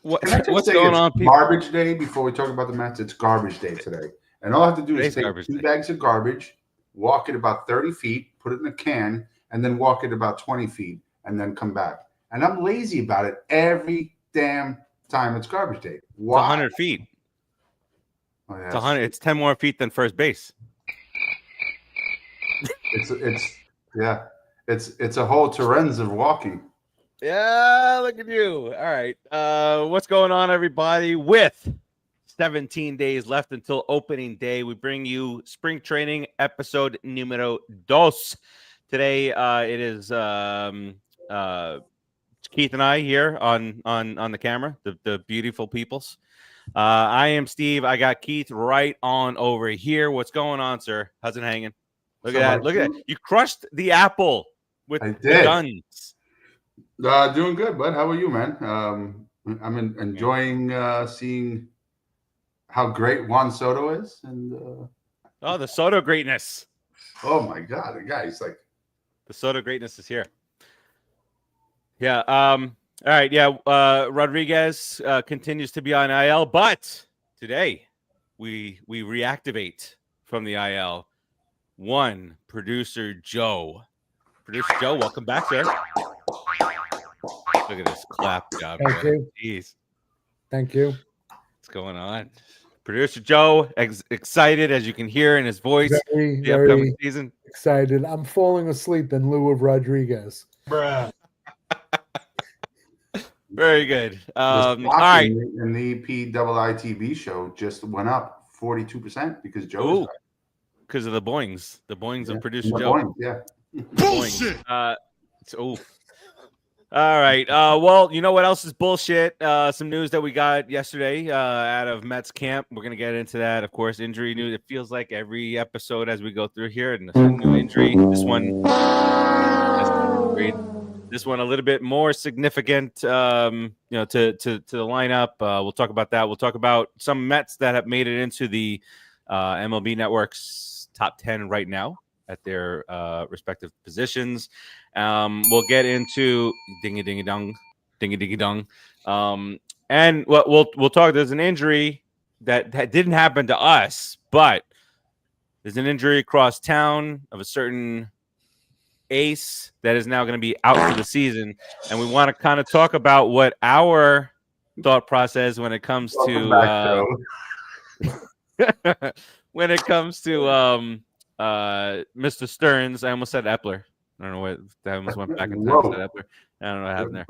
What's going on, people? Garbage day before we talk about the Mets. It's garbage day today. And all I have to do is take 2 bags of garbage, walk it about 30 feet, put it in a can, and then walk it about 20 feet, and then come back. And I'm lazy about it every damn time it's garbage day. Why? It's 100 feet. Oh, yeah, it's 100. It's 10 more feet than first base. It's a whole terrain of walking. Yeah, look at you. All right. What's going on, everybody? With 17 days left until opening day, we bring you spring training episode numero dos. Today, it is Keith and I here on the camera, the beautiful peoples. I am Steve. I got Keith right on over here. What's going on, sir? How's it hanging? Look at that. Look at that. You crushed the apple with the guns. Doing good, bud. How are you, man? I'm enjoying seeing how great Juan Soto is, and the Soto greatness. Oh my God, the guy's like the Soto greatness is here. Yeah. All right. Yeah. Rodriguez continues to be on IL, but today we reactivate from the IL. One producer Joe. Producer Joe, welcome back, sir. Look at this clap job. Thank you. Jeez. Thank you. What's going on? Producer Joe, excited as you can hear in his voice. Very upcoming season. Excited. I'm falling asleep in lieu of Rodriguez. Bruh. Very good. All right. And the PIITB show just went up 42% because Joe. Because of the boings. The boings of producer the Joe. Boings, yeah. Bullshit. All right. Well, you know what else is bullshit? Some news that we got yesterday out of Mets camp. We're going to get into that. Of course, injury news. It feels like every episode as we go through here, and a new injury. This one a little bit more significant, to the lineup. We'll talk about that. We'll talk about some Mets that have made it into the MLB Network's top 10 right now at their respective positions. We'll get into dingy dong. And we'll talk. There's an injury that didn't happen to us, but there's an injury across town of a certain ace that is now going to be out for the season, and we want to kind of talk about what our thought process when it comes to when it comes to Mr. Stearns. I almost said Epler. I don't know what I almost went back in time. Said Epler. I don't know what happened there.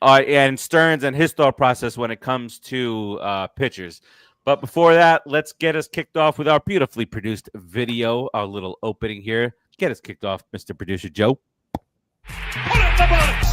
Brody. And Stearns and his thought process when it comes to pitchers. But before that, let's get us kicked off with our beautifully produced video, our little opening here. Get us kicked off, Mr. Producer Joe. Put up the bullets!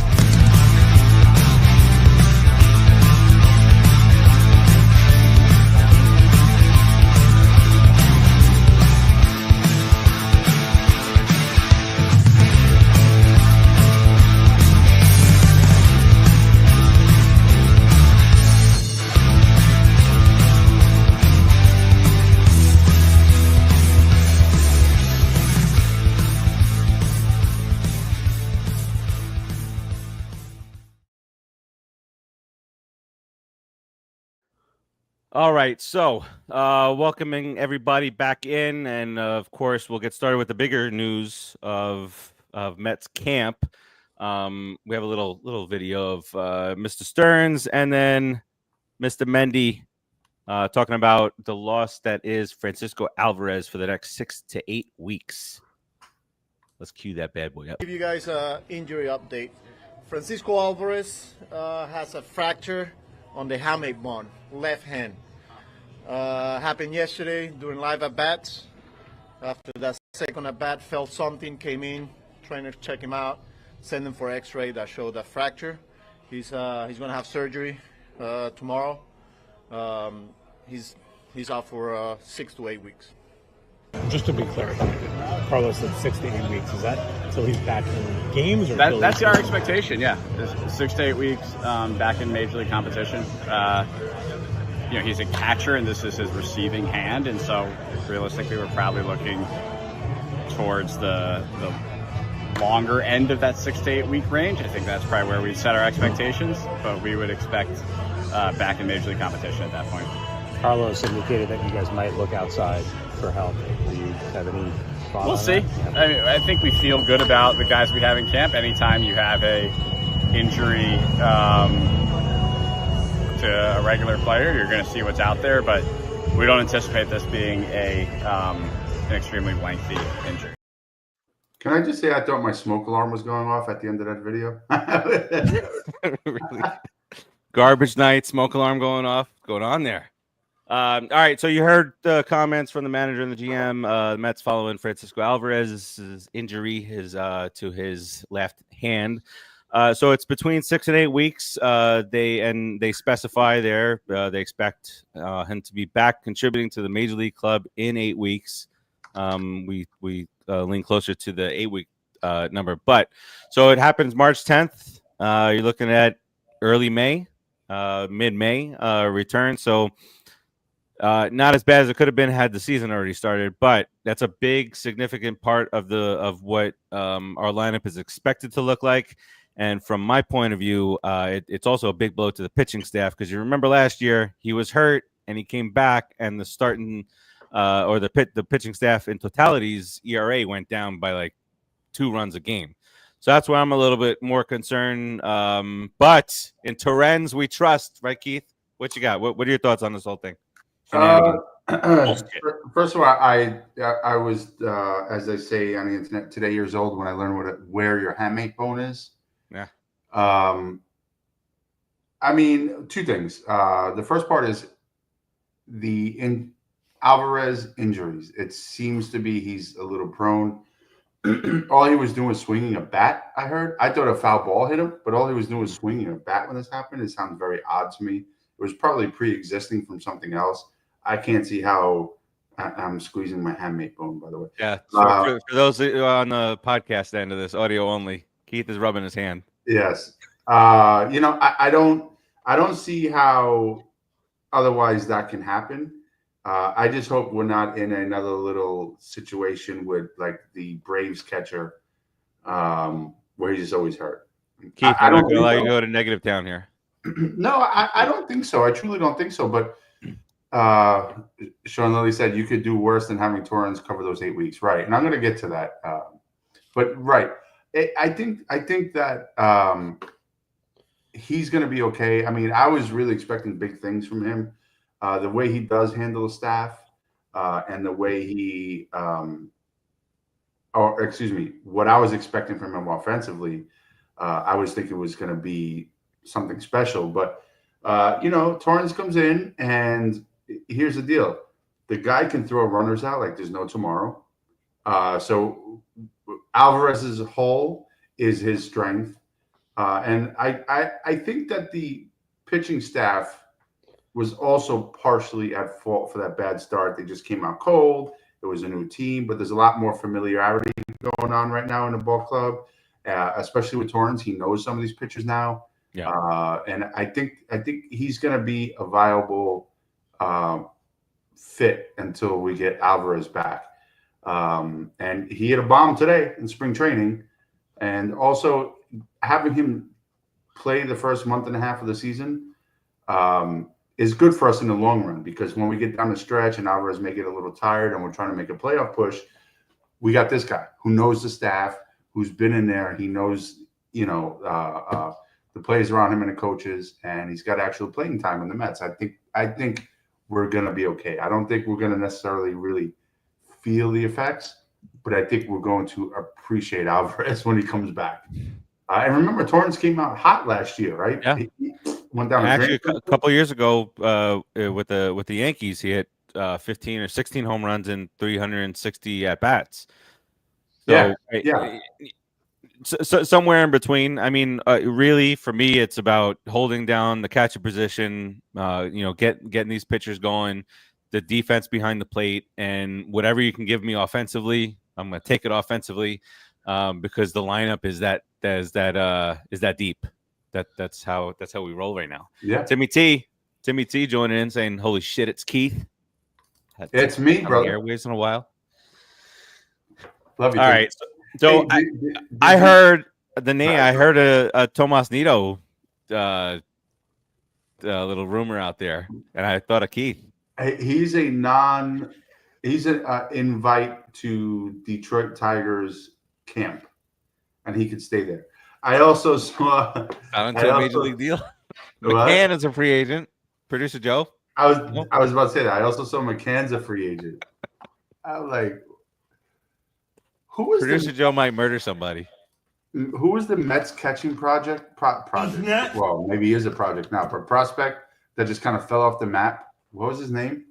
All right, so welcoming everybody back in, and of course, we'll get started with the bigger news of Mets camp. We have a little video of Mr. Stearns and then Mr. Mendy talking about the loss that is Francisco Alvarez for the next 6 to 8 weeks. Let's cue that bad boy up. Give you guys an injury update. Francisco Alvarez has a fracture on the hamate bone, left hand. Happened yesterday during live at-bats. After that second at-bat, felt something, came in, trainer checked him out, sent him for x-ray that showed a fracture. He's going to have surgery tomorrow. He's out for 6 to 8 weeks. Just to be clear, Carlos said 6 to 8 weeks. Is that until he's back in games? Or that's our expectation, yeah. 6 to 8 weeks back in Major League competition. He's a catcher, and this is his receiving hand, and so realistically, we're probably looking towards the longer end of that 6 to 8 week range. I think that's probably where we set our expectations, but we would expect back in Major League competition at that point. Carlos indicated that you guys might look outside for help. Do you have any thought? We'll see. I think we feel good about the guys we have in camp. Anytime you have a injury to a regular player, you're going to see what's out there, but we don't anticipate this being an extremely lengthy injury. Can I just say I thought my smoke alarm was going off at the end of that video? Really? Garbage night, smoke alarm going off. Going on there. All right, so you heard the comments from the manager and the GM. The Mets following Francisco Alvarez's injury to his left hand. So it's between 6 and 8 weeks. They specify there they expect him to be back contributing to the Major League club in 8 weeks. We lean closer to the 8-week number, but so it happens March 10th. You're looking at early May, mid-May return. So not as bad as it could have been had the season already started, but that's a big, significant part of what our lineup is expected to look like. And from my point of view, it's also a big blow to the pitching staff, because you remember last year he was hurt and he came back, and the starting the pitching staff in totality's ERA went down by like 2 runs a game. So that's why I'm a little bit more concerned. But in Torrens we trust, right, Keith? What you got? What are your thoughts on this whole thing? First of all, I was, as they say on the internet, today years old when I learned where your hamate bone is. Yeah. I mean, 2 things. The first part is Alvarez injuries. It seems to be he's a little prone. All he was doing was swinging a bat, I heard. I thought a foul ball hit him, but all he was doing was swinging a bat when this happened. It sounds very odd to me. It was probably pre-existing from something else. I can't see how. I'm squeezing my hamate bone, by the way. Yeah. So for those on the podcast end of this, audio only, Keith is rubbing his hand. Yes. I don't see how otherwise that can happen. I just hope we're not in another little situation with like the Braves catcher, where he's just always hurt. Keith, I don't allow you to go to negative town here. No, I don't think so. I truly don't think so. But Sean Lilly said you could do worse than having Torrens cover those 8 weeks, right? And I'm going to get to that. But right, I think that he's going to be okay. I mean, I was really expecting big things from him. The way he does handle the staff, and the way he, what I was expecting from him offensively, I was thinking it was going to be something special. But, Torrens comes in, and here's the deal. The guy can throw runners out like there's no tomorrow. So Alvarez's hole is his strength. And I think that the pitching staff was also partially at fault for that bad start. They just came out cold. It was a new team, but there's a lot more familiarity going on right now in the ball club, especially with Torrens. He knows some of these pitchers now. Yeah. And I think he's going to be a viable fit until we get Alvarez back. And he hit a bomb today in spring training. And also having him play the first month and a half of the season is good for us in the long run, because when we get down the stretch and Alvarez may get a little tired and we're trying to make a playoff push, we got this guy who knows the staff, who's been in there. He knows, the players around him and the coaches, and he's got actual playing time in the Mets. I think we're going to be okay. I don't think we're going to necessarily really feel the effects, but I think we're going to appreciate Alvarez when he comes back. And remember, Torrens came out hot last year, right? Yeah. He went down. Actually, a couple of years ago, with the Yankees, he hit 15 or 16 home runs and 360 at bats. So, So somewhere in between. I mean, really, for me, it's about holding down the catcher position. Getting these pitchers going, the defense behind the plate, and whatever you can give me offensively, I'm going to take it offensively, because the lineup is that deep. That's how we roll right now. Yeah. Timmy T joining in saying, "Holy shit, it's Keith." It's me, brother. Airwaves in a while. Love you. All right. So I heard the name. I heard a Tomas Nito little rumor out there, and I thought of Keith. He's an invite to Detroit Tigers camp, and he could stay there. I also saw onto a major league deal. McCann is a free agent. Producer Joe. I was about to say that. I also saw McCann's a free agent. I was like, who was Producer Joe might murder somebody. Who was the Mets catching project? Well, maybe he is a project now, but prospect that just kind of fell off the map. What was his name?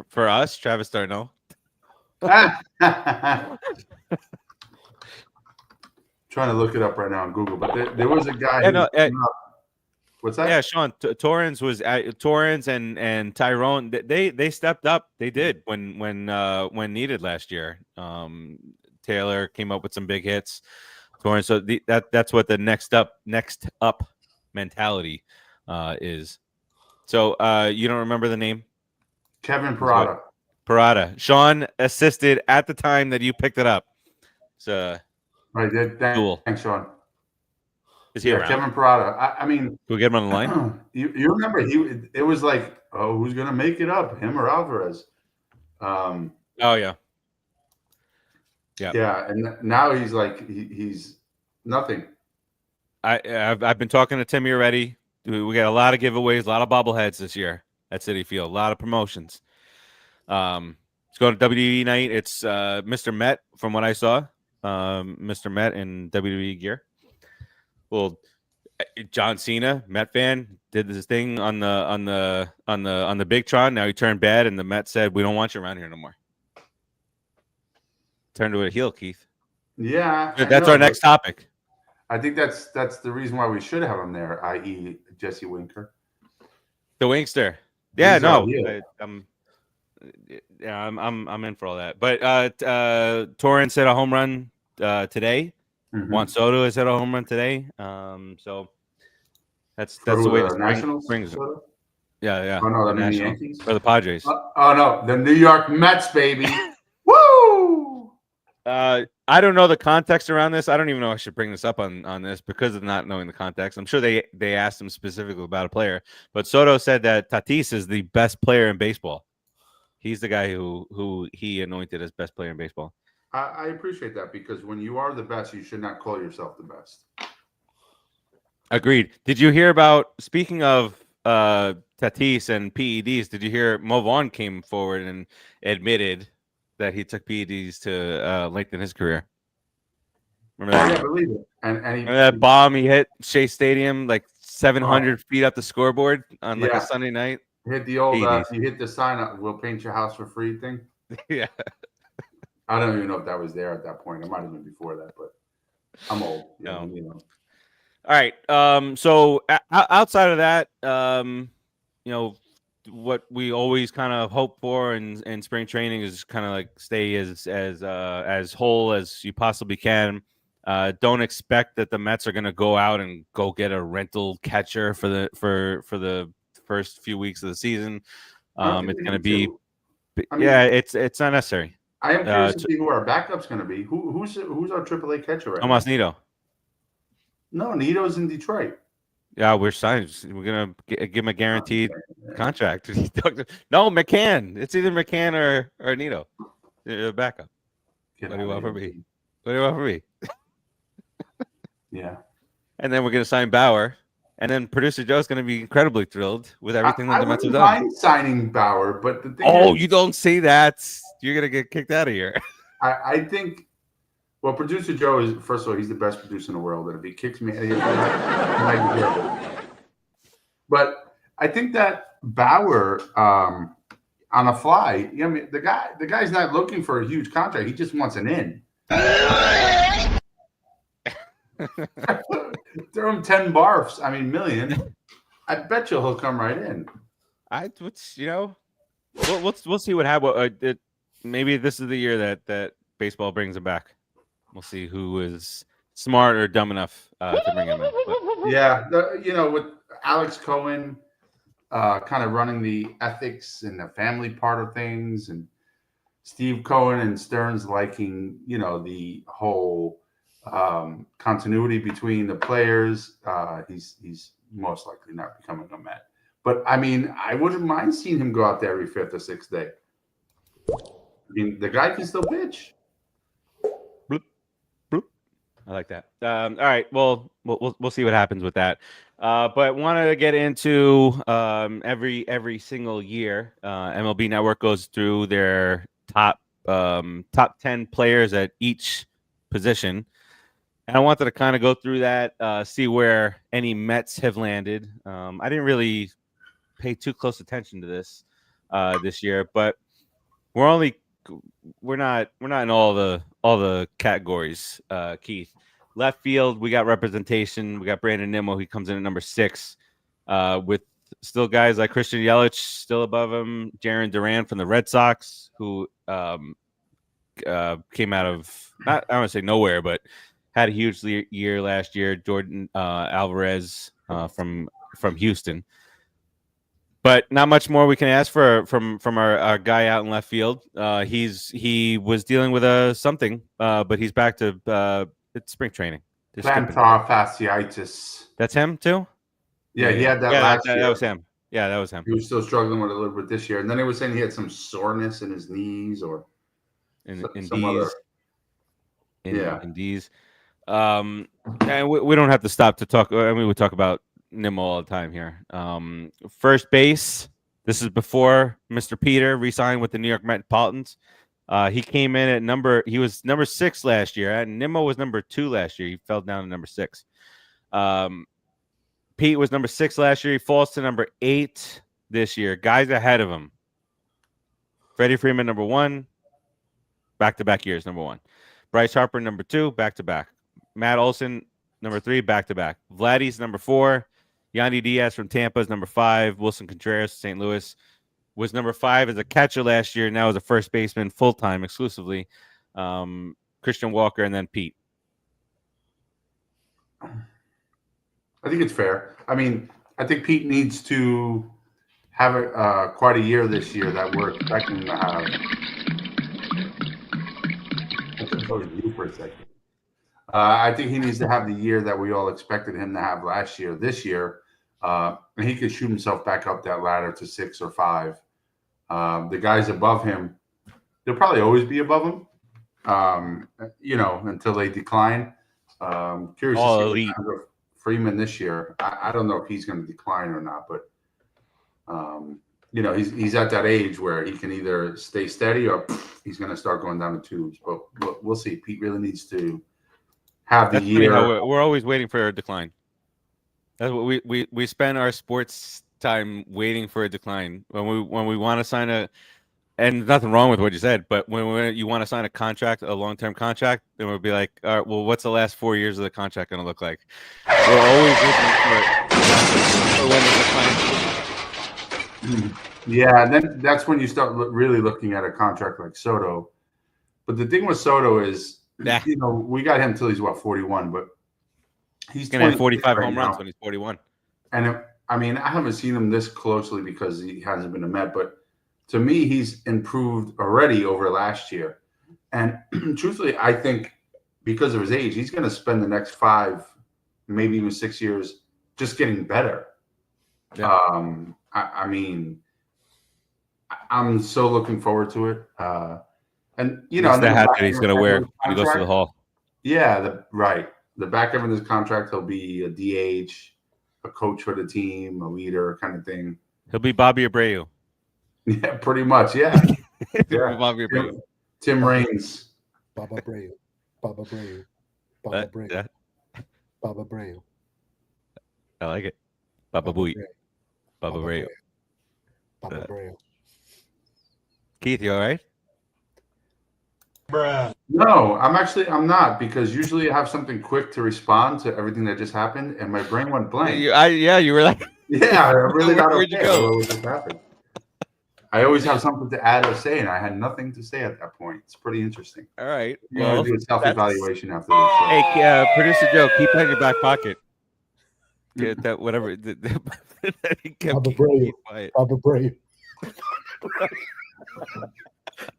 For us, Travis Darno. Trying to look it up right now on Google, but there was a guy. What's that? Yeah, Sean Torrens was Torrens and Tyrone. They stepped up. They did when needed last year. Taylor came up with some big hits. Torrens. So that's what the next up mentality is. So you don't remember the name? Kevin Parada. Parada. Sean assisted at the time that you picked it up. So right. Cool. Thanks, Sean. Is he around? Kevin Parada. I mean, can we get him on the line? You remember it was like, oh, who's gonna make it up, him or Alvarez? Oh yeah. Yeah, and now he's like he's nothing. I've been talking to Timmy already. We got a lot of giveaways, a lot of bobbleheads this year at Citi Field, a lot of promotions. Let's go to WWE night. It's Mr. Met, from what I saw. Mr. Met in WWE gear. Well, John Cena, Met fan, did this thing on the Big Tron. Now he turned bad, and the Met said, "We don't want you around here no more." Turn to a heel, Keith. Yeah, that's our next topic. I think that's the reason why we should have him there, i.e., Jesse Winker, the Winkster. Yeah, I'm in for all that. But Torrance hit a home run today. Mm-hmm. Juan Soto has hit a home run today. So that's the way the Nationals brings it. Yeah. Oh no, the Yankees or the Padres. Oh no, the New York Mets, baby. Woo! I don't know the context around this. I don't even know if I should bring this up on this because of not knowing the context. I'm sure they asked him specifically about a player, but Soto said that Tatis is the best player in baseball. He's the guy who he anointed as best player in baseball. I appreciate that, because when you are the best, you should not call yourself the best. Agreed. Did you hear about, speaking of Tatis and PEDs, did you hear Mo Vaughn came forward and admitted that he took PEDs to lengthen his career? Remember that? Yeah, I believe it. And remember that bomb he hit Shea Stadium like 700 feet up the scoreboard on like a Sunday night? Hit the old you hit the sign up, "We'll paint your house for free" thing. Yeah. I don't even know if that was there at that point. It might have been before that, but I'm old. No. You know. All right. So outside of that, what we always kind of hope for in spring training is kind of like stay as whole as you possibly can. Don't expect that the Mets are going to go out and go get a rental catcher for the first few weeks of the season. It's going to be, it's not necessary. I am curious to see who our backup's going to be. Who's our AAA catcher right Tomas now? Nito. No, Nito's in Detroit. Yeah, we're signed. We're gonna give him a guaranteed contract. No, McCann. It's either McCann or Nito. Backup. What do you want from me? Yeah. And then we're gonna sign Bauer. And then producer Joe's going to be incredibly thrilled with everything that the Mets have done. I wouldn't mind signing Bauer, but the thing is, you don't say that. You're going to get kicked out of here. I think, well, producer Joe is, first of all, he's the best producer in the world. And if he kicks me, but I think that Bauer, on a fly, the guy's not looking for a huge contract. He just wants an in. Throw him 10 barfs. Million. I bet you he'll come right in. We'll see what happens. Maybe this is the year that baseball brings him back. We'll see who is smart or dumb enough to bring him in. But. Yeah, with Alex Cohen kind of running the ethics and the family part of things, and Steve Cohen and Stearns liking, the whole continuity between the players. He's most likely not becoming a Met. But, I mean, I wouldn't mind seeing him go out there every fifth or sixth day. I mean, the guy can still pitch. Bloop, bloop. I like that. All right. Well, we'll see what happens with that. But wanted to get into every single year, MLB Network goes through their top 10 players at each position. And I wanted to kind of go through that, see where any Mets have landed. I didn't really pay too close attention to this year, but we're not in all the categories. Keith, left field, we got representation. We got Brandon Nimmo. He comes in at number 6, with still guys like Christian Yelich still above him. Jarren Duran from the Red Sox, who came out of I don't want to say nowhere, but had a huge year last year. Jordan Alvarez from Houston. But not much more we can ask from our guy out in left field. He was dealing with something, but he's back to it's spring training. Plantar fasciitis. That's him too? Yeah, he had that last year. That was him. Yeah, that was him. He was still struggling with it a little bit this year. And then he was saying he had some soreness in his knees or in some other. In D's. And we don't have to stop to talk. I mean, we talk about Nimmo all the time here. First base. This is before Mr. Peter re-signed with the New York Metropolitans. He came in at he was number 6 last year. And Nimmo was number 2 last year. He fell down to number 6. Pete was number 6 last year. He falls to number 8 this year. Guys ahead of him. Freddie Freeman, number 1. Back-to-back years, number 1. Bryce Harper, number 2, back-to-back. Matt Olson, number 3, back-to-back. Vladdy's number 4. Yandy Diaz from Tampa is number 5. Wilson Contreras, St. Louis, was number 5 as a catcher last year. Now as a first baseman, full-time, exclusively. Christian Walker, and then Pete. I think it's fair. I mean, I think Pete needs to have quite a year this year that we're expecting him to have. For a second. I think he needs to have the year that we all expected him to have last year, this year, and he could shoot himself back up that ladder to 6 or 5. The guys above him, they'll probably always be above him, until they decline. Curious to see Freeman this year. I don't know if he's going to decline or not, but he's at that age where he can either stay steady or he's going to start going down the tubes. But we'll see. Pete really needs to have the year. We're always waiting for a decline. That's what we spend our sports time waiting for a decline. When we want to sign and nothing wrong with what you said, but when you want to sign a long-term contract, then we'll be like, all right, well, what's the last 4 years of the contract going to look like? We're always looking for when the decline. Yeah, and then that's when you start really looking at a contract like Soto. But the thing with Soto is, we got him till he's 41, but he's going to have 45 home runs when he's 41. And I haven't seen him this closely because he hasn't been a Met, but to me, he's improved already over last year. And truthfully, I think because of his age, he's going to spend the next 5, maybe even 6 years just getting better. Yeah. I'm so looking forward to it. And the hat that he's going to wear when he goes to the Hall. Yeah, the back end of his contract, he'll be a DH, a coach for the team, a leader kind of thing. He'll be Bobby Abreu. Yeah, pretty much. Yeah. Bobby Abreu. Tim Reins. Baba Abreu. Baba Abreu. Baba Abreu. Baba Abreu. I like it. Baba Booey. Baba Abreu. Baba Abreu. Keith, you all right? Bruh. No, I'm not, because usually I have something quick to respond to everything that just happened, and my brain went blank. You were like, yeah, I really not where'd okay. you go? What just happened? I always have something to add or say, and I had nothing to say at that point. It's pretty interesting. All right. Well, do a self-evaluation after this. Hey, producer Joe, keep that in your back pocket. Get that whatever. Baba Abreu. Baba Abreu.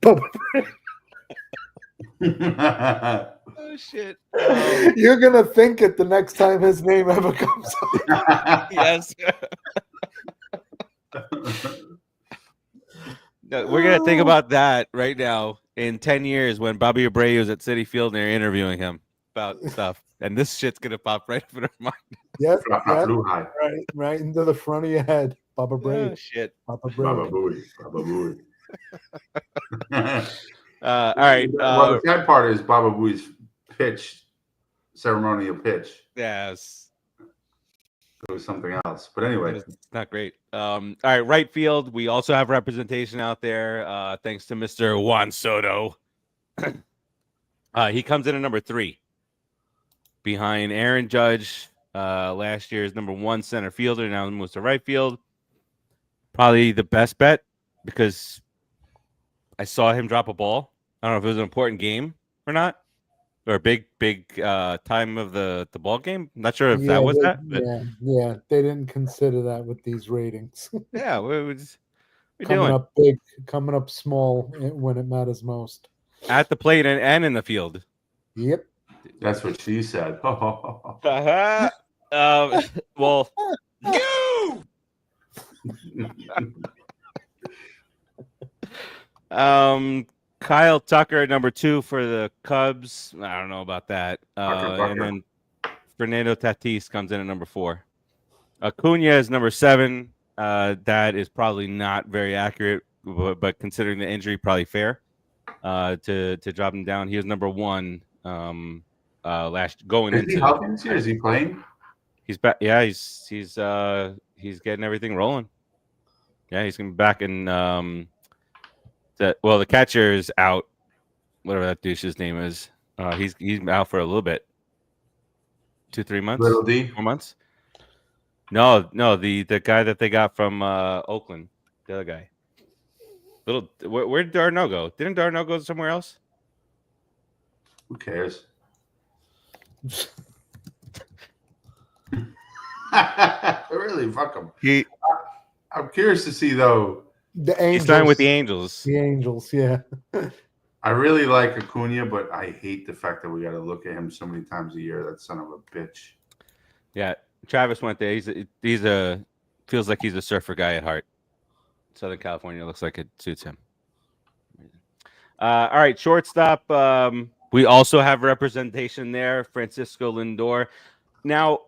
Bubba Oh shit! You're gonna think it the next time his name ever comes up. Yes. No, we're gonna think about that right now in 10 years when Bobby Abreu is at Citi Field and they're interviewing him about stuff, and this shit's gonna pop right up in our mind. Yep, Flew high. right into the front of your head. Bubba Brave. Oh shit! Bubba Baba Brave. Booey. Baba Booey. All right. Well, the sad part is Baba Booey's ceremonial pitch. Yes. It was something else. But anyway. It's not great. All right, right field. We also have representation out there. Thanks to Mr. Juan Soto. He comes in at number 3. Behind Aaron Judge, last year's number 1 center fielder. Now moves to right field. Probably the best bet because I saw him drop a ball. I don't know if it was an important game or not. Or a big time of the ball game. Not sure if that was that. But... Yeah. They didn't consider that with these ratings. Yeah, we're coming doing up big, coming up small when it matters most. at the plate and in the field. Yep. That's what she said. Well, You! Kyle Tucker, number 2 for the Cubs. I don't know about that. Tucker. And then Fernando Tatis comes in at number 4. Acuna is number 7. That is probably not very accurate, but considering the injury, probably fair to drop him down. He was number 1 going into. Is he healthy this year? Is he playing? He's back. Yeah, he's getting everything rolling. Yeah, he's gonna be back in. The catcher is out. Whatever that douche's name is. He's out for a little bit. 2-3 months. Little D. 4 months. No, the guy that they got from Oakland, the other guy. Where did Darno go? Didn't Darno go somewhere else? Who cares? Really, fuck him. I'm curious to see though. The Angels. He's signed with the Angels. The Angels, yeah. I really like Acuna, but I hate the fact that we got to look at him so many times a year. That son of a bitch. Yeah, Travis went there. He's a feels like he's a surfer guy at heart. Southern California looks like it suits him. All right, shortstop. We also have representation there. Francisco Lindor. Now,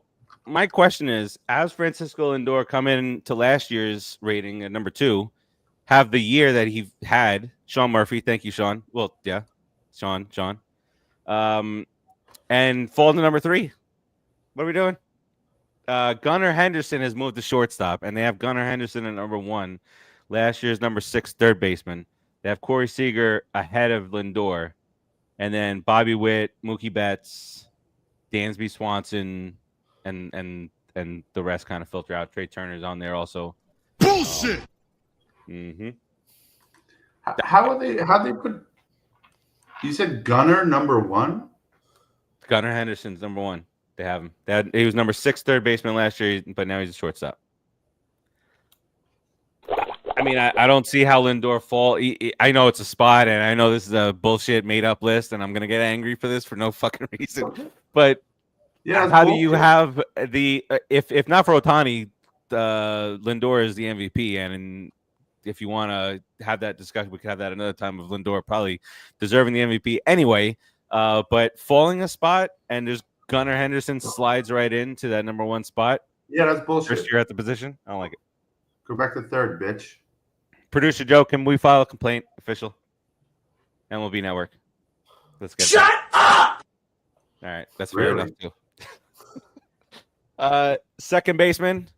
my question is: as Francisco Lindor come in to last year's rating at number 2, have the year that he had, Sean Murphy. Thank you, Sean. Well, yeah, Sean. And fall to number 3. What are we doing? Gunnar Henderson has moved to shortstop, and they have Gunnar Henderson at number 1. Last year's number 6 third baseman. They have Corey Seager ahead of Lindor, and then Bobby Witt, Mookie Betts, Dansby Swanson, and the rest kind of filter out. Trey Turner's on there also. Bullshit. How they put? You said Gunnar number 1. Gunnar Henderson's number 1. They have him. He was number 6 third baseman last year, but now he's a shortstop. I mean, I don't see how Lindor fall. I know it's a spot, and I know this is a bullshit made up list, and I'm gonna get angry for this for no fucking reason. But Yeah, how do you have the if not for Ohtani, Lindor is the MVP, and if you want to have that discussion, we could have that another time of Lindor probably deserving the MVP anyway. But falling a spot, and there's Gunnar Henderson slides right into that number 1 spot. Yeah, that's bullshit. First year at the position. I don't like it. Go back to third, bitch. Producer Joe, can we file a complaint? Official. MLB Network. Let's get Shut up! All right, that's Really? fair enough too. Second baseman,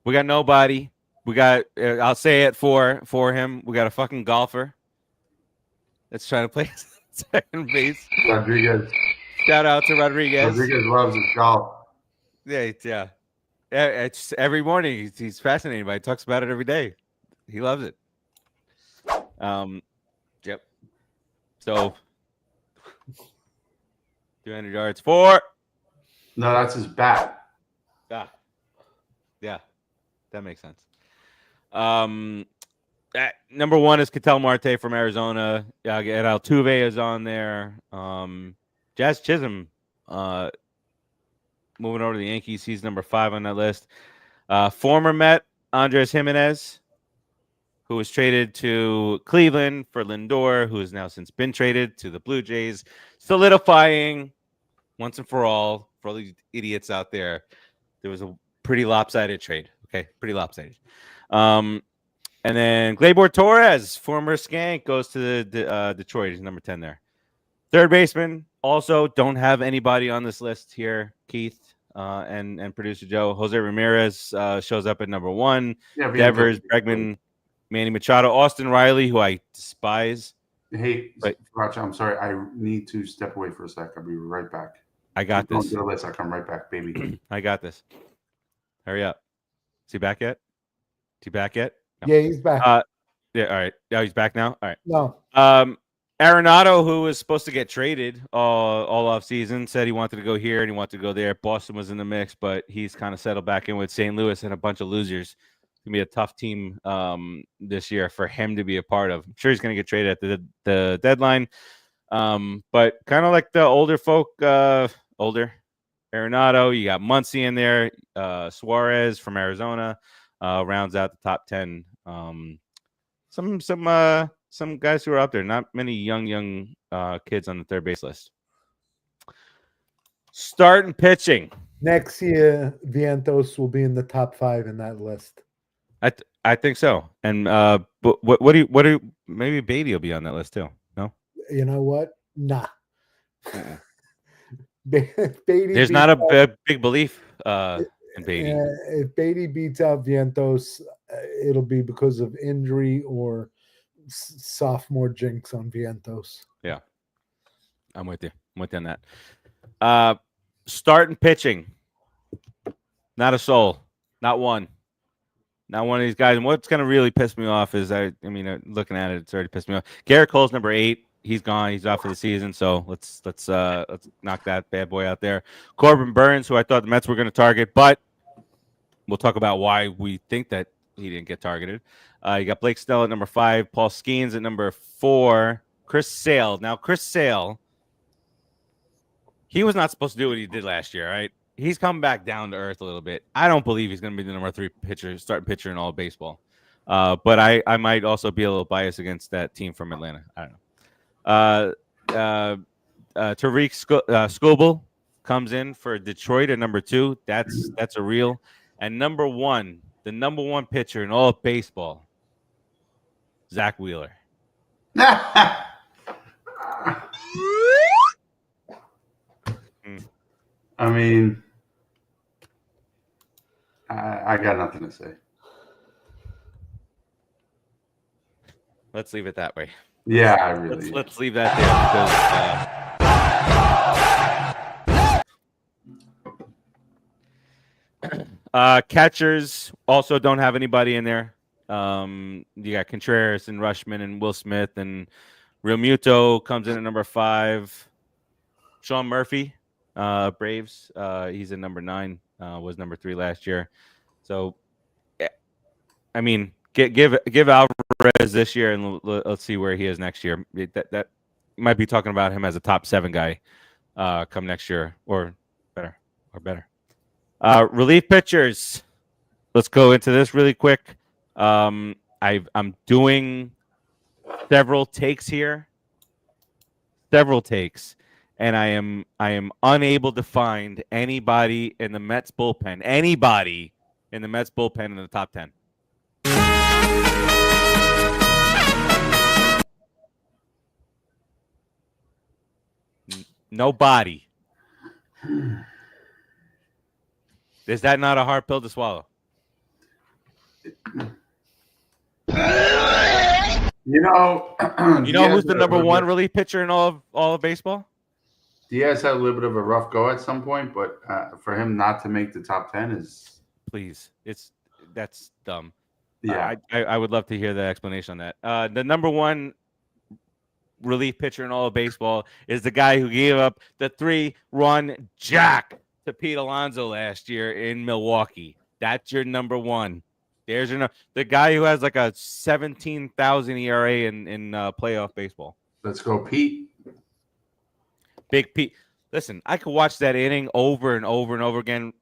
we got nobody. We got. I'll say it for him. We got a fucking golfer that's trying to play second base. Rodriguez. Shout out to Rodriguez. Rodriguez loves his golf. Yeah. It's every morning. He's fascinated by it. Talks about it every day. He loves it. Yep. So 200 yards for. No, that's his bat. Yeah, that makes sense. Number 1 is Ketel Marte from Arizona. And Altuve is on there. Jazz Chisholm moving over to the Yankees. He's number 5 on that list. Former Met Andres Jimenez, who was traded to Cleveland for Lindor, who has now since been traded to the Blue Jays, solidifying once and for all these idiots out there. There was a pretty lopsided trade. Okay, pretty lopsided. And then Gleyber Torres, former Skank, goes to the Detroit. He's number 10 there. Third baseman, also don't have anybody on this list here, Keith and producer Joe. Jose Ramirez shows up at number 1. Yeah, Devers, Bregman, Manny Machado, Austin Riley, who I despise. Hey, Farace, I'm sorry. I need to step away for a sec. I'll be right back. I got this. To the list. I'll come right back, baby. I got this. Hurry up. Is he back yet? No. Yeah, he's back. Yeah, all right. Yeah, he's back now. All right. No. Arenado, who was supposed to get traded all off season, said he wanted to go here and he wanted to go there. Boston was in the mix, but he's kind of settled back in with St. Louis and a bunch of losers. It's gonna be a tough team this year for him to be a part of. I'm sure he's gonna get traded at the deadline. But kind of like the older folk, older Arenado, you got Muncy in there, Suarez from Arizona, rounds out the top 10. Some guys who are out there, not many young kids on the third base list. Starting pitching. Next year, Vientos will be in the top 5 in that list. I think so. And but what do you maybe Beatty will be on that list too? No? You know what? Nah. Beatty There's not a big belief in Beatty. If Beatty beats out Vientos, it'll be because of injury or sophomore jinx on Vientos. Yeah. I'm with you. I'm with you on that. Starting pitching. Not a soul. Not one. Not one of these guys. And what's going to really piss me off is, looking at it, it's already pissed me off. Garrett Cole's number 8. He's gone. He's out for the season. So let's knock that bad boy out there. Corbin Burns, who I thought the Mets were going to target, but we'll talk about why we think that he didn't get targeted. You got Blake Snell at number 5, Paul Skeens at number 4, Chris Sale. Now, Chris Sale, he was not supposed to do what he did last year, right? He's come back down to earth a little bit. I don't believe he's going to be the number 3 starting pitcher in all of baseball. But I might also be a little biased against that team from Atlanta. I don't know. Tariq Skubal comes in for Detroit at number 2. That's a real. And number 1, the number 1 pitcher in all of baseball, Zach Wheeler. I mean, I got nothing to say. Let's leave it that way. Yeah, I really. Let's leave that there because catchers also don't have anybody in there. You got Contreras and Rushman and Will Smith, and Real Muto comes in at number 5. Sean Murphy, Braves, he's at number 9. Was number 3 last year. So, I mean, give Alvarez this year, and let's see where he is next year. That might be talking about him as a top 7 guy come next year, or better. Relief pitchers. Let's go into this really quick. I'm doing several takes here. And I am unable to find anybody in the Mets bullpen. Anybody in the Mets bullpen in the top 10. Nobody. Is that not a hard pill to swallow? You know who's the number 1 relief pitcher in all of baseball? Diaz had a little bit of a rough go at some point, but for him not to make the top 10 is that's dumb. Yeah, I would love to hear the explanation on that. The number 1 relief pitcher in all of baseball is the guy who gave up the 3-run jack to Pete Alonso last year in Milwaukee. That's your number 1. There's the guy who has like a 17,000 ERA in playoff baseball. Let's go, Pete. Big Pete. Listen, I could watch that inning over and over and over again.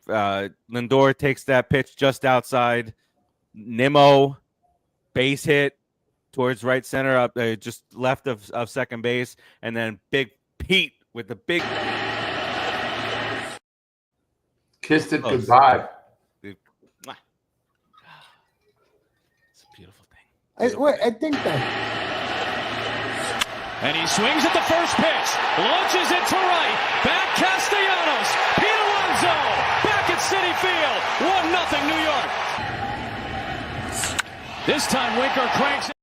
Lindor takes that pitch just outside. Nimmo, base hit towards right center, up just left of second base, and then Big Pete with the big kissed it goodbye. It's a beautiful thing. I think that. And he swings at the first pitch, launches it to right, back Castellanos, Pete Alonso, back at Citi Field, 1-0 New York. This time Winker cranks it.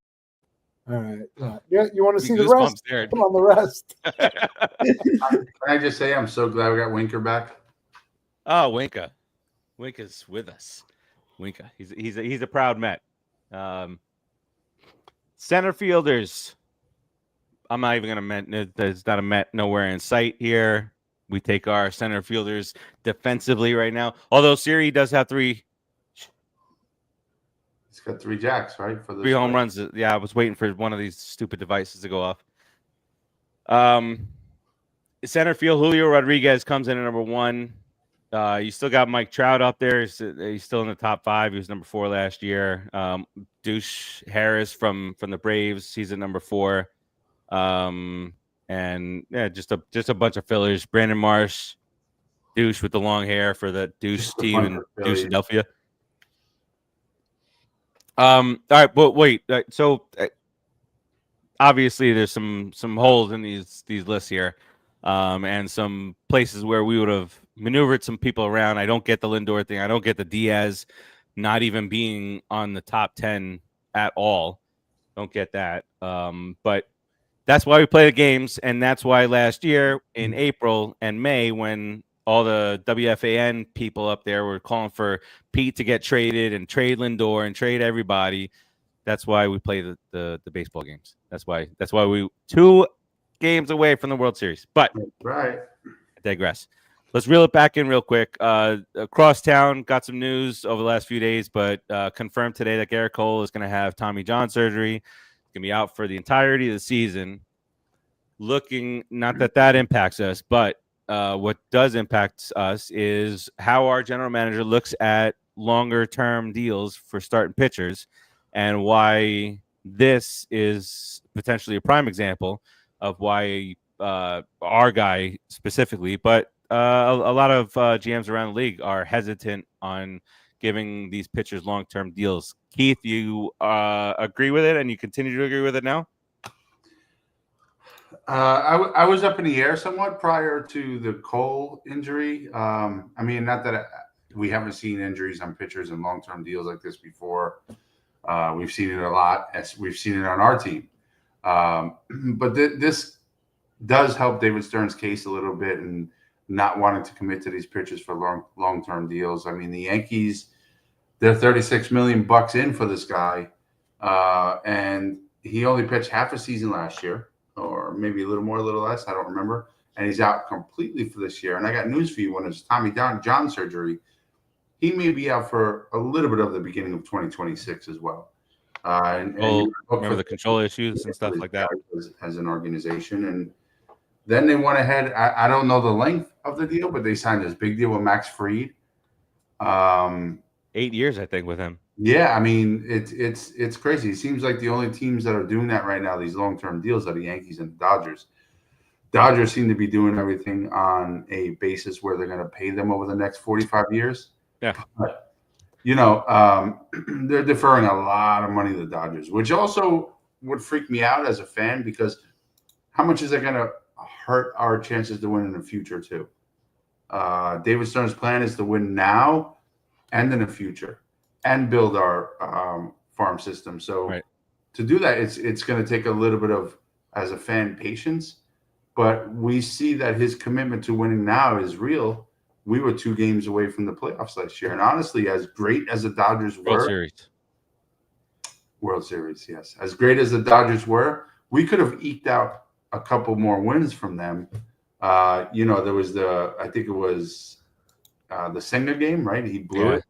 All right. Yeah, you want to see the rest? Come on, the rest. Can I just say I'm so glad we got Winker back? Oh, Winker. Winker's with us. Winker. He's a proud Met. Center fielders. I'm not even going to there's not a Met nowhere in sight here. We take our center fielders defensively right now. Although Siri does have 3. He's got 3 jacks, right? For the 3 home runs. Yeah, I was waiting for one of these stupid devices to go off. Center field, Julio Rodriguez comes in at number 1. You still got Mike Trout up there. He's still in the top 5. He was number 4 last year. Douche Harris from the Braves. He's at number 4. And yeah, just a bunch of fillers. Brandon Marsh, Douche with the long hair for the Douche team in Philadelphia. All right, but wait. So obviously, there's some holes in these lists here, and some places where we would have maneuvered some people around. I don't get the Lindor thing. I don't get the Diaz not even being on the top 10 at all. Don't get that. But that's why we play the games, and that's why last year in April and May, when all the WFAN people up there were calling for Pete to get traded and trade Lindor and trade everybody, that's why we play the baseball games. That's why we 2 games away from the World Series. But right, I digress. Let's reel it back in real quick. Across town, got some news over the last few days, but confirmed today that Garrett Cole is going to have Tommy John surgery. Going to be out for the entirety of the season. Looking, not that impacts us, but what does impact us is how our general manager looks at longer-term deals for starting pitchers, and why this is potentially a prime example of why our guy specifically, but a lot of GMs around the league are hesitant on giving these pitchers long-term deals. Keith, you agree with it, and you continue to agree with it now? I was up in the air somewhat prior to the Cole injury. I mean, not that we haven't seen injuries on pitchers and long-term deals like this before. We've seen it a lot, as we've seen it on our team. But this does help David Stern's case a little bit, and not wanting to commit to these pitchers for long-term deals. I mean, the Yankees, they're $36 million in for this guy, and he only pitched half a season last year, or maybe a little more, a little less. I don't remember. And he's out completely for this year. And I got news for you: when it's Tommy John surgery, he may be out for a little bit of the beginning of 2026 as well. For the control issues and stuff like that as an organization. And then they went ahead. I don't know the length of the deal, but they signed this big deal with Max Fried. 8 years, I think, with him. Yeah, I mean, it's crazy. It seems like the only teams that are doing that right now, these long-term deals, are the Yankees and the Dodgers. Dodgers seem to be doing everything on a basis where they're going to pay them over the next 45 years. Yeah. But, they're deferring a lot of money to the Dodgers, which also would freak me out as a fan, because how much is that going to hurt our chances to win in the future too? David Stern's plan is to win now and in the future, and build our farm system. So to do that, it's going to take a little bit of, as a fan, patience. But we see that his commitment to winning now is real. We were 2 games away from the playoffs last year. And honestly, as great as the Dodgers were, World Series, yes. As great as the Dodgers were, we could have eked out a couple more wins from them. There was I think it was the Singer game, right? He blew it.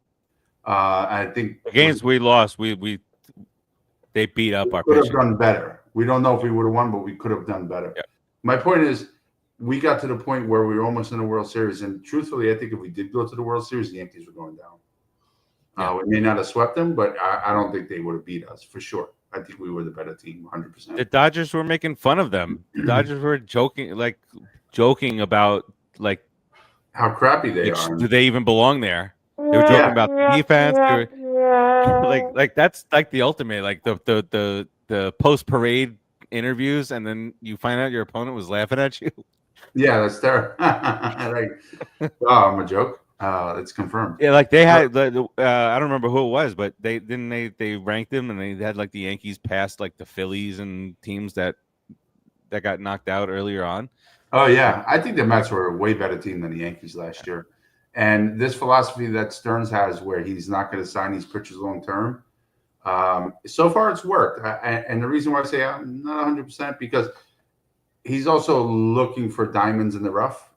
I think the games we lost, they beat up our could have pitching. done better. We don't know if we would have won, but we could have done better. Yeah. My point is, we got to the point where we were almost in the World Series, and truthfully, I think if we did go to the World Series, the Yankees were going down. Yeah. We may not have swept them, but I don't think they would have beat us for sure. I think we were the better team, 100%. The Dodgers were making fun of them. The Dodgers were joking about like how crappy they are. Do they even belong there? They were joking about the defense. They were like that's like the ultimate, like the post parade interviews, and then you find out your opponent was laughing at you. Yeah, that's terrible. I'm a joke. It's confirmed. Yeah, like they had. I don't remember who it was, but they ranked them, and they had like the Yankees past like the Phillies and teams that got knocked out earlier on. Oh yeah, I think the Mets were a way better team than the Yankees last year. And this philosophy that Stearns has, where he's not going to sign these pitchers long term, so far it's worked. And the reason why I say I'm not 100% because he's also looking for diamonds in the rough.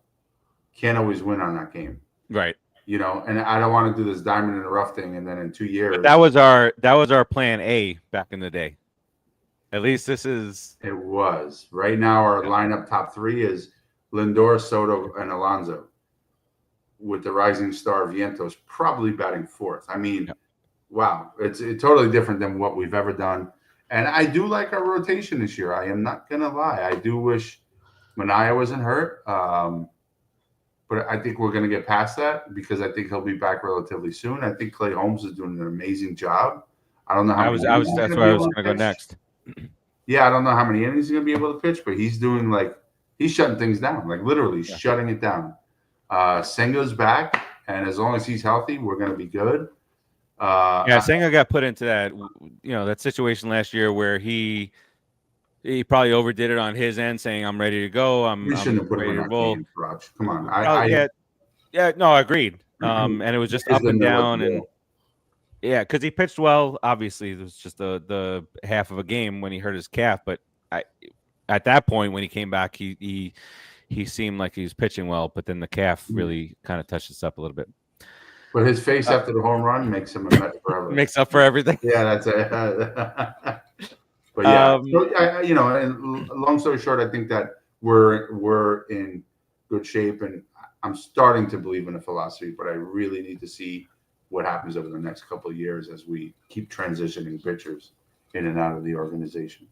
Can't always win on that game. Right. And I don't want to do this diamond in the rough thing, and then in 2 years. But that was our plan A back in the day. At least this is. It was. Right now, our lineup top three is Lindor, Soto, and Alonso, with the rising star Vientos probably batting fourth. I mean, wow, it's totally different than what we've ever done. And I do like our rotation this year. I am not gonna lie. I do wish Manaea wasn't hurt. But I think we're going to get past that because I think he'll be back relatively soon. I think Clay Holmes is doing an amazing job. I don't know how. That's where I was going to go next. Yeah, I don't know how many innings he's going to be able to pitch, but he's doing he's shutting things down, like literally shutting it down. Senga's back, and as long as he's healthy, we're going to be good. Senga got put into that situation last year where he probably overdid it on his end, saying, "I'm ready to go. We shouldn't have put him in that game, Raj. Come on." No, agreed. And it was just up and down, and because he pitched well. Obviously, it was just the half of a game when he hurt his calf. But at that point, when he came back, he seemed like he was pitching well. But then the calf really kind of touched us up a little bit. But his face after the home run makes him a Met forever. Makes up for everything. Yeah, that's it. But yeah, and long story short, I think that we're in good shape, and I'm starting to believe in a philosophy, but I really need to see what happens over the next couple of years as we keep transitioning pitchers in and out of the organization.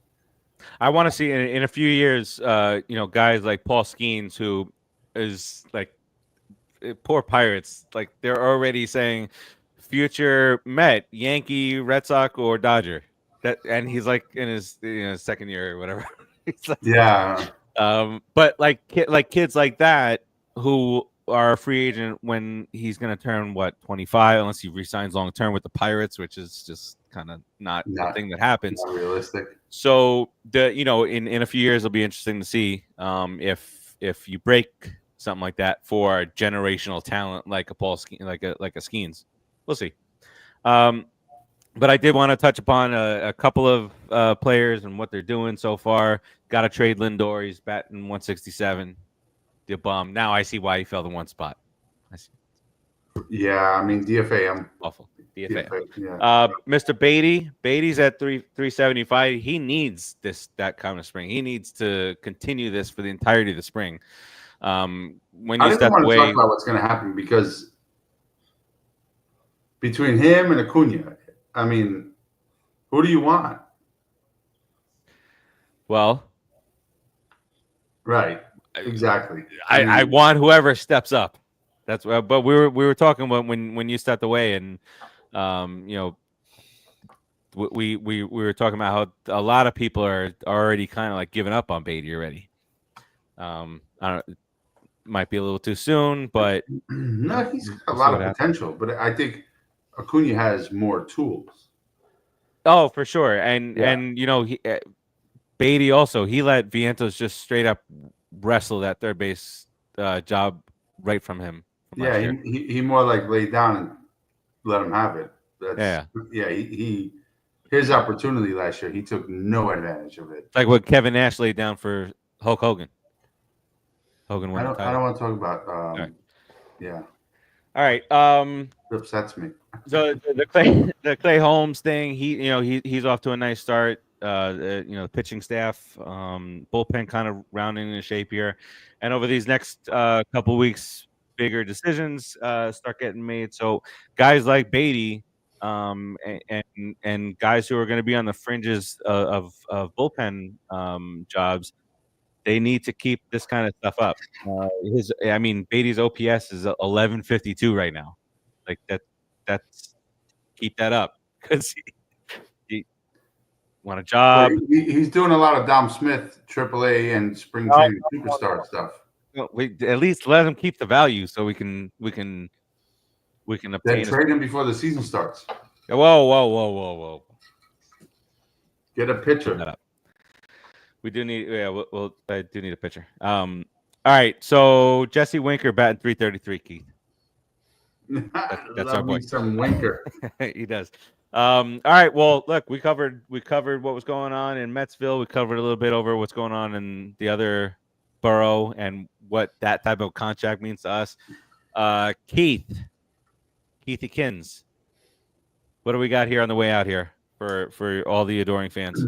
I want to see in a few years, guys like Paul Skeens, who is like poor Pirates, like they're already saying future Met, Yankee, Red Sox, or Dodger. And he's like in his second year or whatever. But kids like that who are a free agent when he's going to turn 25, unless he resigns long term with the Pirates, which is just kind of not the thing that happens. Not realistic. So in a few years it'll be interesting to see if you break something like that for generational talent like a Paul like a Skeens. We'll see. But I did want to touch upon a couple of players and what they're doing so far. Got to trade Lindor. He's batting 167. The bum. Now I see why he fell to one spot. I see. Yeah, I mean DFA. I'm awful. DFA. Yeah. Mr. Beatty's at 375. He needs that kind of spring. He needs to continue this for the entirety of the spring. When you step away, talk about what's going to happen because between him and Acuna. I mean, who do you want? Well, right, exactly. I want whoever steps up. That's what. But we were talking about when you stepped away, and we were talking about how a lot of people are already kind of like giving up on Beatty already. I don't. It might be a little too soon, but no, he's got a lot of potential. But I think Acuna has more tools. Oh, for sure. And Beatty also, he let Vientos just straight up wrestle that third base job right from him. He more like laid down and let him have it. He his opportunity last year, he took no advantage of it. It's like what Kevin Nash laid down for Hulk Hogan. Hogan won the title. I don't want to talk about All right. Yeah. All right. It upsets me. The Clay Holmes thing, he's off to a nice start. The pitching staff, bullpen kind of rounding into shape here, and over these next couple weeks, bigger decisions start getting made. So guys like Beatty, and guys who are going to be on the fringes of bullpen jobs, they need to keep this kind of stuff up. Beatty's OPS is 1152 right now. Like that's keep that up because he want a job. Well, he's doing a lot of Dom Smith, AAA, and spring training superstar stuff. We at least let him keep the value so we can obtain. Then trade him before the season starts. Whoa! Get a pitcher. We do need. Yeah, I do need a pitcher. All right. So Jesse Winker batting 333. Keith. That's our boy. Some Winker. He does. All right. Well, look, we covered what was going on in Metsville. We covered a little bit over what's going on in the other borough and what that type of contract means to us. Keithy Kins, what do we got here on the way out here for all the adoring fans?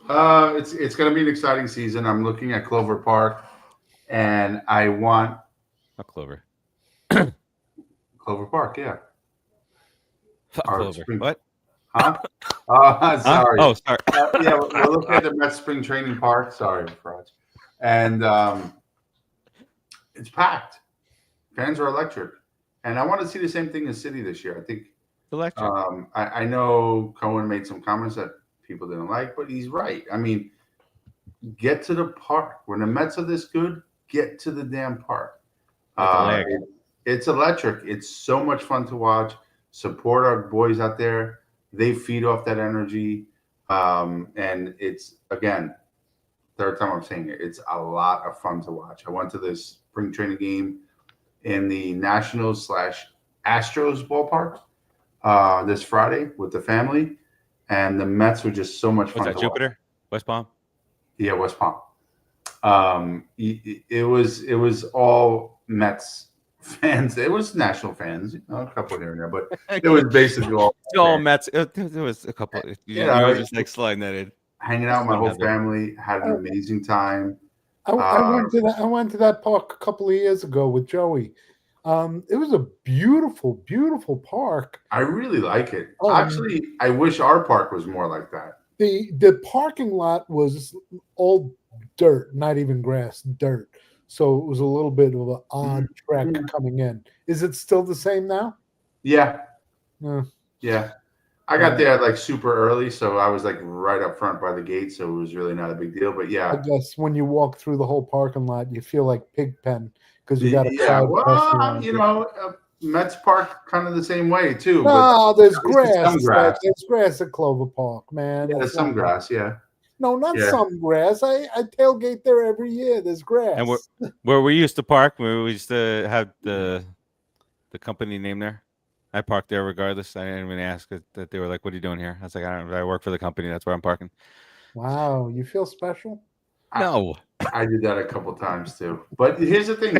It's going to be an exciting season. I'm looking at Clover Park, and I want not Clover. Clover Park, yeah. Clover. What? Huh? Sorry. Oh, sorry. Yeah, we're looking at the Mets Spring Training Park. Sorry, Farace. And it's packed. Fans are electric. And I want to see the same thing in City this year. I think electric. I know Cohen made some comments that people didn't like, but he's right. I mean, get to the park. When the Mets are this good, get to the damn park. It's electric. It's so much fun to watch. Support our boys out there. They feed off that energy. And it's, again, third time I'm saying it, it's a lot of fun to watch. I went to this spring training game in the Nationals/Astros ballpark this Friday with the family. And the Mets were just so much fun. Was that Jupiter? West Palm? Yeah, West Palm. It was all Mets fans. It was national fans, a couple here and there, but it was basically all Mets. There was a couple. I was just like sliding that in. Hanging out with my whole family, had an amazing time. I went to that park a couple of years ago with Joey. It was a beautiful, beautiful park. I really like it. Actually, I wish our park was more like that. The parking lot was all dirt, not even grass, dirt. So it was a little bit of an odd trek coming in. Is it still the same now? Yeah. Yeah. I got there like super early, so I was like right up front by the gate, so it was really not a big deal. But yeah, I guess when you walk through the whole parking lot, you feel like Pigpen because you got a crowd. Well, Mets Park kind of the same way too. No, there's grass. There's grass at Clover Park, man. Yeah, there's some grass. Yeah. No, not some grass. I tailgate there every year. There's grass. And where we used to park, where we used to have the company name there. I parked there regardless. I didn't even ask that. They were like, "What are you doing here?" I was like, I work for the company. That's where I'm parking." Wow, you feel special? No, I did that a couple times too. But here's the thing,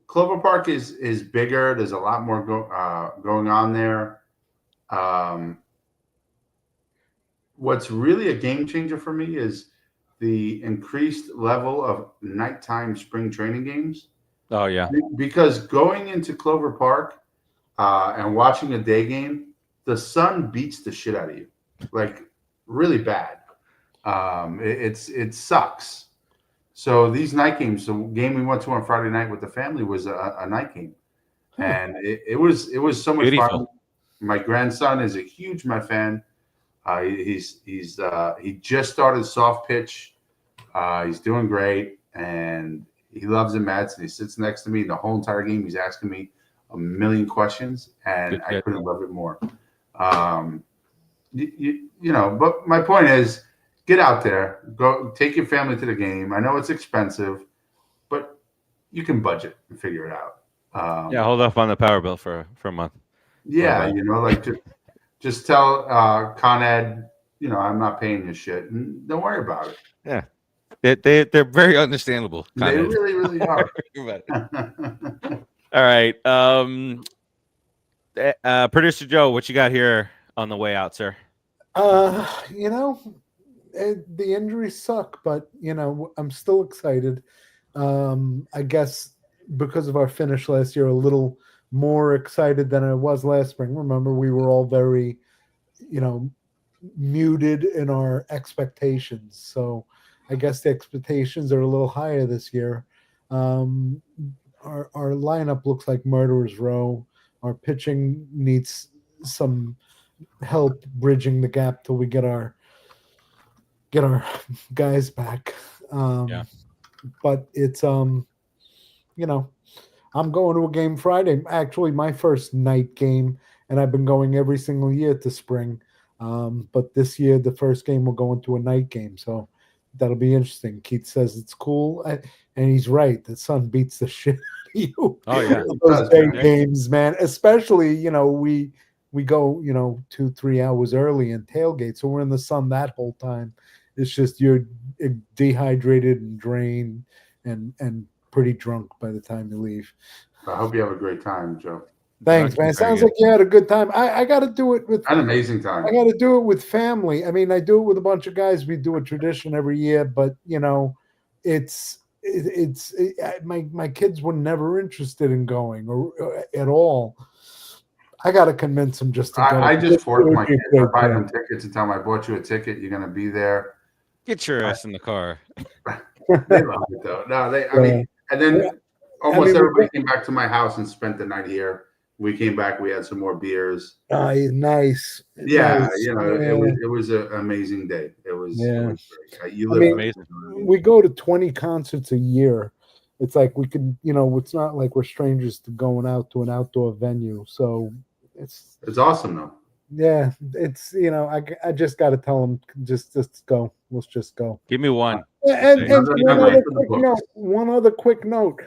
Clover Park is bigger. There's a lot more going on there. What's really a game changer for me is the increased level of nighttime spring training games. Oh, yeah. Because going into Clover Park and watching a day game, the sun beats the shit out of you, like really bad. It sucks. So these night games, the game we went to on Friday night with the family was a night game, and it was so much fun. My grandson is a huge Met fan. He just started soft pitch. He's doing great, and he loves the Mets, and he sits next to me the whole entire game. He's asking me a million questions, and I couldn't love it more. But my point is, get out there, go take your family to the game. I know it's expensive, but you can budget and figure it out. Hold off on the power bill for a month. Yeah, just tell Con Ed, I'm not paying you shit, and don't worry about it. Yeah. They're very understandable. They really, really are. All right. Producer Joe, what you got here on the way out, sir? You know, the injuries suck, but you know, I'm still excited. I guess because of our finish last year, a little more excited than I was last spring. Remember, we were all very, you know, muted in our expectations. So I guess the expectations are a little higher this year. Our lineup looks like murderer's row. Our pitching needs some help bridging the gap till we get our guys back. But it's you know, I'm going to a game Friday. Actually, my first night game, and I've been going every single year to spring. But this year, the first game will go into a night game, so that'll be interesting. Keith says it's cool, and he's right. The sun beats the shit out of you. Oh yeah, those day games, man. Especially, you know, we go, you know, 2-3 hours early and tailgate, so we're in the sun that whole time. It's just you're dehydrated and drained and pretty drunk by the time you leave. I hope you have a great time, Joe. Thanks, man. Sounds like you had a good time. I got to do it with an amazing time. I got to do it with family. I mean, I do it with a bunch of guys. We do a tradition every year, but you know, my kids were never interested in going or at all. I got to convince them just to go. I just forced my kids to buy them tickets and tell them I bought you a ticket. You're going to be there. Get your ass in the car. They love it though. No, I mean, and then almost everybody came back to my house and spent the night here. We came back. We had some more beers. Nice. Yeah, nice. you know, it was an amazing day. It was great. You live amazing. We go to 20 concerts a year. It's like we could, you know, it's not like we're strangers to going out to an outdoor venue. So it's awesome though. Yeah, it's, you know, I just got to tell them just go. Let's just go. Give me one. And one other quick note.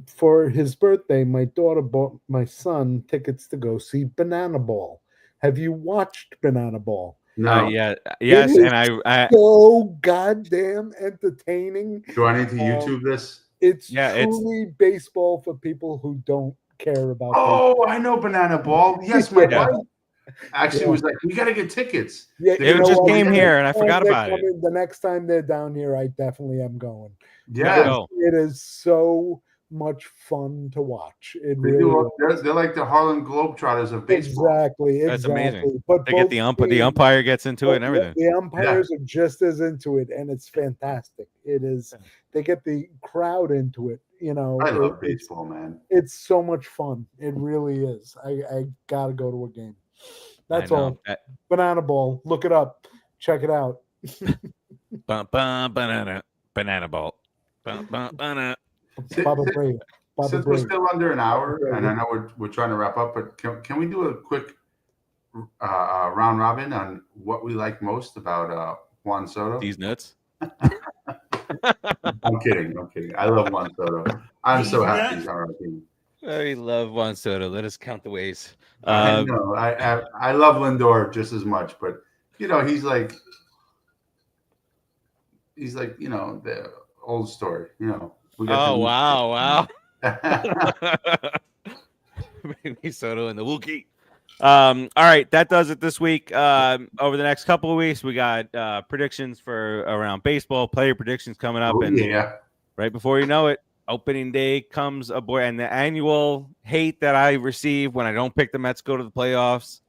For his birthday, my daughter bought my son tickets to go see Banana Ball. Have you watched Banana Ball? No. Yes, and I so goddamn entertaining. Do I need to YouTube this? It's truly baseball for people who don't care about. Oh, I know Banana Ball. Yes, my wife actually was like, "We got to get tickets." Yeah, it just came here, and I forgot about it. The next time they're down here, I definitely am going. Yeah, it is so much fun to watch. They're like the Harlem Globetrotters of baseball. Exactly. That's amazing. But they get the umpire gets into it and everything. The umpires are just as into it, and it's fantastic. It is. They get the crowd into it. You know, I love baseball, man. It's so much fun. It really is. I gotta go to a game. That's all. Banana Ball. Look it up. Check it out. Banana Ball. Since we're still under an hour, and I know we're trying to wrap up, but can we do a quick round robin on what we like most about Juan Soto? These nuts. I'm kidding. I love Juan Soto. I'm so happy he's on our team. I love Juan Soto. Let us count the ways. I love Lindor just as much, but you know, he's like you know, the old story, you know. Wow. Maybe Soto and the Wookiee. All right, that does it this week. Over the next couple of weeks, we got predictions for around baseball, player predictions coming up, right before you know it, opening day comes aboard, and the annual hate that I receive when I don't pick the Mets go to the playoffs.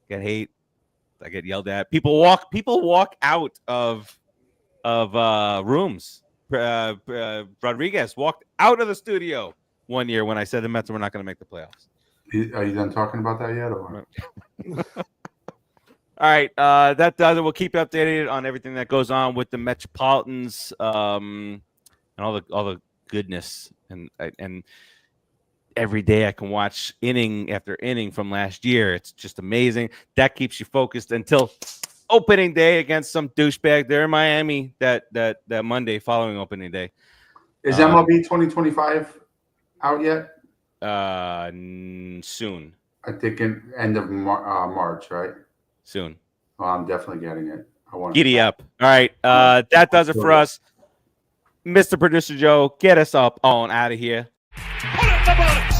Get hate. I get yelled at. People walk out of rooms. Rodriguez walked out of the studio one year when I said the Mets were not going to make the playoffs. Are you done talking about that yet? Or? All right, that does it. We'll keep you updated on everything that goes on with the Metropolitans and all the goodness and every day I can watch inning after inning from last year. It's just amazing. That keeps you focused until opening day against some douchebag there in Miami that Monday following opening day. Is MLB 2025 out yet? Soon. I think in end of March, right? Soon. Well, I'm definitely getting it. I want giddy up. All right. That does it for us. Mr. Producer Joe, get us up on out of here. the boat.